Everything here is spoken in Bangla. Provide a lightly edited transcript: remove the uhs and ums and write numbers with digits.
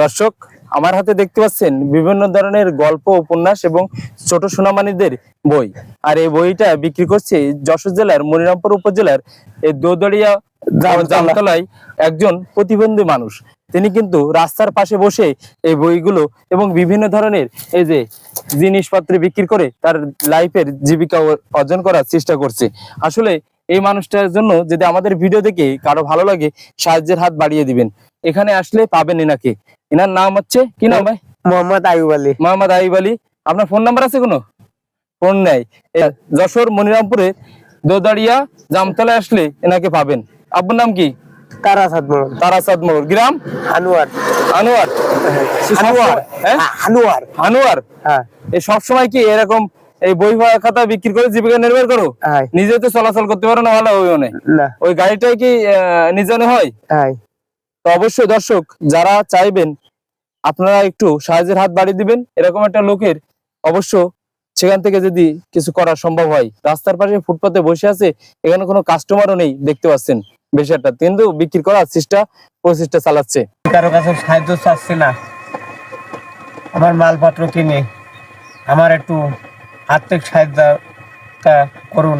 দর্শক, আমার হাতে দেখতে পাচ্ছেন বিভিন্ন ধরনের গল্প, উপন্যাস এবং ছোট সোনামানিদের বই। আর এই বইটা বিক্রি করছে যশোর জেলার মনিরামপুর উপজেলার এই দোদড়িয়া জামতলায় একজন প্রতিবন্ধী মানুষ। তিনি কিন্তু রাস্তার পাশে বসে এই বইগুলো এবং বিভিন্ন ধরনের এই যে জিনিসপত্র বিক্রি করে তার লাইফের জীবিকা অর্জন করার চেষ্টা করছে। আসলে এই মানুষটার জন্য যদি আমাদের ভিডিও দেখে কারো ভালো লাগে, সাহায্যের হাত বাড়িয়ে দিবেন। এখানে আসলে পাবেন এনাকে। এনার নাম হচ্ছে কি নাম ভাই? মোহাম্মদ আইয়ুব আলী। মোহাম্মদ আইয়ুব আলী। আপনার ফোন নাম্বার আছে কোনো? ফোন নেই। যশোর মনিরামপুরে দোদাড়িয়া জামতলায় আসলে এনাকে পাবেন। আপনার নাম কি? তারাসাদ মোড়। তারাসাদ মোড়। গ্রাম? আনোয়ার। আনোয়ার। আনোয়ার। হ্যাঁ, আনোয়ার। আনোয়ার। হ্যাঁ। এই সবসময় কি এরকম এই বই খাতা বিক্রি করে জীবিকা নির্বাহ করো? হ্যাঁ। নিজে তো চলাচল করতে পারো না, ভালো ওই না। ওই গাড়িটাই কি নিজনে হয়? হ্যাঁ। তো অবশ্যই দর্শক, যারা চাইবেন আপনারা একটু সাহায্যের হাত বাড়িয়ে দিবেন। এরকম একটা লোকের অবশ্য সেখান থেকে যদি কিছু করা সম্ভব হয়। রাস্তার পাশে ফুটপাতে বসে আছে, এখানে কোনো কাস্টমারও নেই, দেখতে পাচ্ছেন বিষয়টা, কিন্তু বিক্রি করার প্রচেষ্টা চালাচ্ছে। কারো কাছে সাহায্য চাচ্ছি না, আমার মালপত্র কিনে আমার একটু আর্থিক সাহায্য করুন।